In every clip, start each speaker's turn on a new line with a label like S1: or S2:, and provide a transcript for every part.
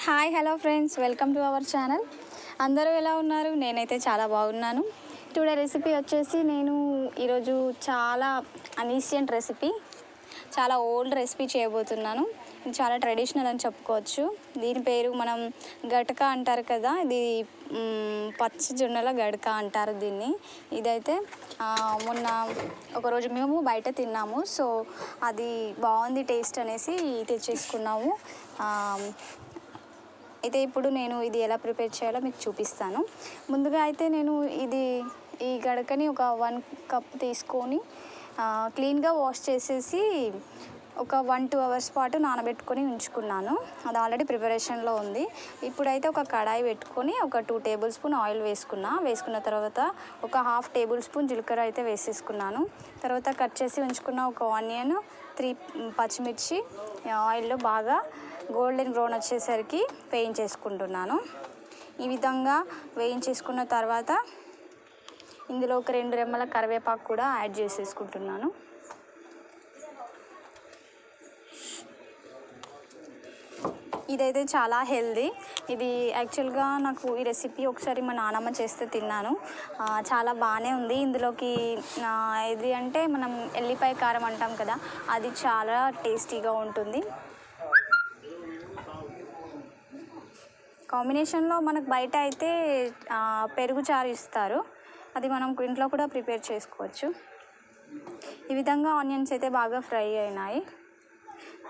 S1: Hi hello friends, welcome to our channel. అందరూ ఎలా ఉన్నారు? నేనైతే చాలా బాగున్నాను. టుడే రెసిపీ వచ్చేసి నేను ఈరోజు చాలా అన్సియంట్ రెసిపీ, చాలా ఓల్డ్ రెసిపీ చేయబోతున్నాను. ఇది చాలా ట్రెడిషనల్ అని చెప్పుకోవచ్చు. దీని పేరు మనం గటక అంటారు కదా, ఇది పచ్చి జొన్నల గడక అంటారు దీన్ని. ఇదైతే మొన్న ఒకరోజు మేము బయట తిన్నాము, సో అది బాగుంది టేస్ట్ అనేసి తెచ్చేసుకున్నాము. అయితే ఇప్పుడు నేను ఇది ఎలా ప్రిపేర్ చేయాలో మీకు చూపిస్తాను. ముందుగా అయితే నేను ఈ గడకని ఒక 1 కప్ తీసుకొని క్లీన్గా వాష్ చేసేసి ఒక 1-2 అవర్స్ పాటు నానబెట్టుకొని ఉంచుకున్నాను. అది ఆల్రెడీ ప్రిపరేషన్లో ఉంది. ఇప్పుడైతే ఒక కడాయి పెట్టుకొని ఒక 2 టేబుల్ స్పూన్ ఆయిల్ వేసుకున్న తర్వాత ఒక 1/2 టేబుల్ స్పూన్ జీలకర్ర అయితే వేసేసుకున్నాను. తర్వాత కట్ చేసి ఉంచుకున్న ఒక ఆనియన్, 3 పచ్చిమిర్చి ఆయిల్లో బాగా గోల్డెన్ బ్రౌన్ వచ్చేసరికి వేయించేసుకుంటున్నాను. ఈ విధంగా వేయించేసుకున్న తర్వాత ఇందులో ఒక 2 రెమ్మల కరివేపాకు కూడా యాడ్ చేసేసుకుంటున్నాను. ఇదైతే చాలా హెల్దీ. ఇది యాక్చువల్గా నాకు ఈ రెసిపీ ఒకసారి మా నాన్నమ్మ చేస్తే తిన్నాను, చాలా బాగానే ఉంది. ఇందులోకి ఇది అంటే మనం ఎల్లిపాయ కారం అంటాం కదా, అది చాలా టేస్టీగా ఉంటుంది. కాంబినేషన్లో మనకు బయట అయితే పెరుగు చారు ఇస్తారు, అది మనం ఇంట్లో కూడా ప్రిపేర్ చేసుకోవచ్చు. ఈ విధంగా ఆనియన్స్ అయితే బాగా ఫ్రై అయినాయి.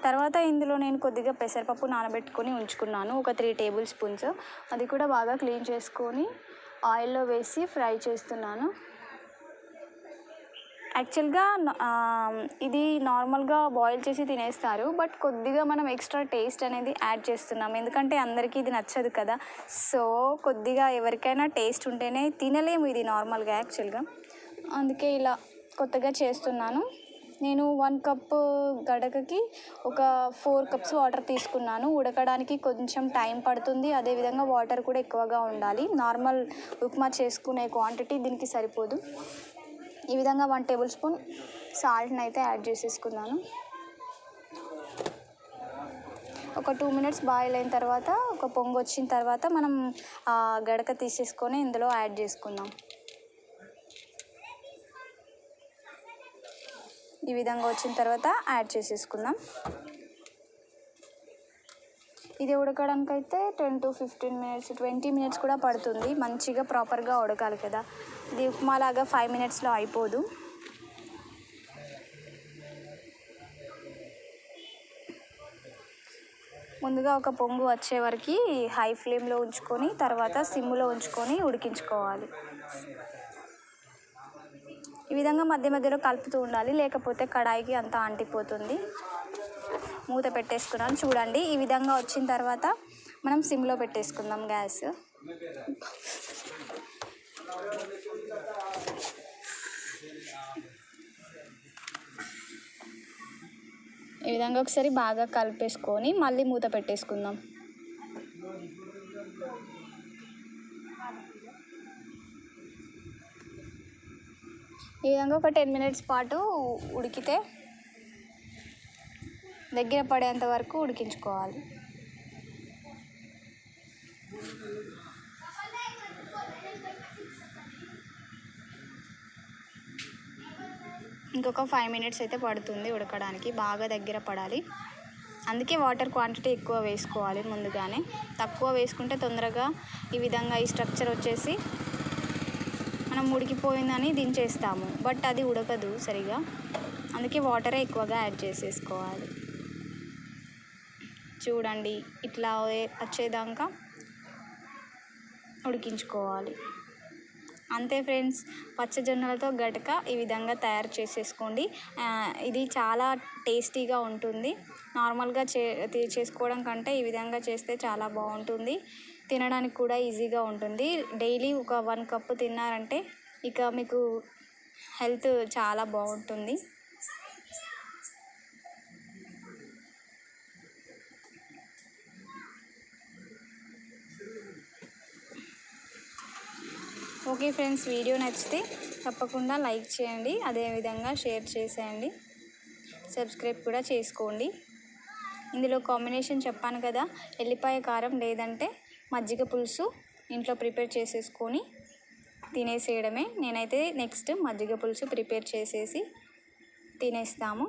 S1: తర్వాత ఇందులో నేను కొద్దిగా పెసరపప్పు నానబెట్టుకొని ఉంచుకున్నాను, ఒక 3 టేబుల్ స్పూన్స్. అది కూడా బాగా క్లీన్ చేసుకొని ఆయిల్లో వేసి ఫ్రై చేస్తున్నాను. యాక్చువల్గా ఇది నార్మల్గా బాయిల్ చేసి తినేస్తారు, బట్ కొద్దిగా మనం ఎక్స్ట్రా టేస్ట్ అనేది యాడ్ చేస్తున్నాం, ఎందుకంటే అందరికీ ఇది నచ్చదు కదా. సో కొద్దిగా ఎవరికైనా టేస్ట్ ఉంటేనే తినలేము ఇది నార్మల్గా యాక్చువల్గా, అందుకే ఇలా కొత్తగా చేస్తున్నాను. నేను 1 కప్ గడకకి ఒక 4 కప్స్ వాటర్ తీసుకున్నాను. ఉడకడానికి కొంచెం టైం పడుతుంది, అదేవిధంగా వాటర్ కూడా ఎక్కువగా ఉండాలి. నార్మల్ ఉప్మా చేసుకునే క్వాంటిటీ దీనికి సరిపోదు. ఈ విధంగా 1 టేబుల్ స్పూన్ సాల్ట్ని అయితే యాడ్ చేసేసుకున్నాను. ఒక 2 మినిట్స్ బాయిల్ అయిన తర్వాత, ఒక పొంగు వచ్చిన తర్వాత మనం గడక తీసేసుకొని ఇందులో యాడ్ చేసుకుందాం. ఈ విధంగా వచ్చిన తర్వాత యాడ్ చేసేసుకుందాం. ఇది ఉడకడానికైతే 10 to 15 మినిట్స్, 20 మినిట్స్ కూడా పడుతుంది. మంచిగా ప్రాపర్గా ఉడకాలి కదా, ఇది ఉప్మా లాగా 5 మినిట్స్లో అయిపోదు. ముందుగా ఒక పొంగు వచ్చే వరకు హై ఫ్లేమ్లో ఉంచుకొని తర్వాత సిమ్లో ఉంచుకొని ఉడికించుకోవాలి. ఈ విధంగా మధ్య మధ్యలో కలుపుతూ ఉండాలి, లేకపోతే కడాయికి అంతా అంటిపోతుంది. మూత పెట్టేసుకున్నాను చూడండి. ఈ విధంగా వచ్చిన తర్వాత మనం సిమ్లో పెట్టేసుకుందాం గ్యాస్. ఈ విధంగా ఒకసారి బాగా కలిపేసుకొని మళ్ళీ మూత పెట్టేసుకుందాం. ఈ విధంగా ఒక 10 మినిట్స్ పాటు ఉడికితే దగ్గర పడేంత వరకు ఉడికించుకోవాలి. ఇంకొక 5 మినిట్స్ అయితే పడుతుంది ఉడకడానికి, బాగా దగ్గర పడాలి. అందుకే వాటర్ క్వాంటిటీ ఎక్కువ వేసుకోవాలి ముందుగానే. తక్కువ వేసుకుంటే తొందరగా ఈ విధంగా ఈ స్ట్రక్చర్ వచ్చేసి మనం ఉడికిపోయిందని దించేస్తాము, బట్ అది ఉడకదు సరిగా. అందుకే వాటరే ఎక్కువగా యాడ్ చేసేసుకోవాలి. చూడండి, ఇట్లా వచ్చేదాకా ఉడికించుకోవాలి. అంతే ఫ్రెండ్స్, పచ్చజొన్నలతో గటక ఈ విధంగా తయారు చేసేసుకోండి. ఇది చాలా టేస్టీగా ఉంటుంది. నార్మల్గా చేసుకోవడం కంటే ఈ విధంగా చేస్తే చాలా బాగుంటుంది. తినడానికి కూడా ఈజీగా ఉంటుంది. డైలీ ఒక 1 కప్పు తిన్నారంటే ఇక మీకు హెల్త్ చాలా బాగుంటుంది. ఓకే ఫ్రెండ్స్, వీడియో నచ్చితే తప్పకుండా లైక్ చేయండి, అదేవిధంగా షేర్ చేసేయండి, సబ్స్క్రైబ్ కూడా చేసుకోండి. ఇందులో కాంబినేషన్ చెప్పాను కదా, ఎల్లిపాయ కారం లేదంటే మజ్జిగ పులుసు ఇంట్లో ప్రిపేర్ చేసేసుకొని తినేసేయడమే. నేనైతే నెక్స్ట్ మజ్జిగ పులుసు ప్రిపేర్ చేసేసి తినేస్తాము.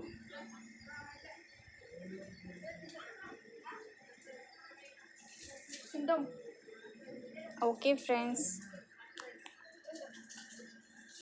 S1: Okay friends,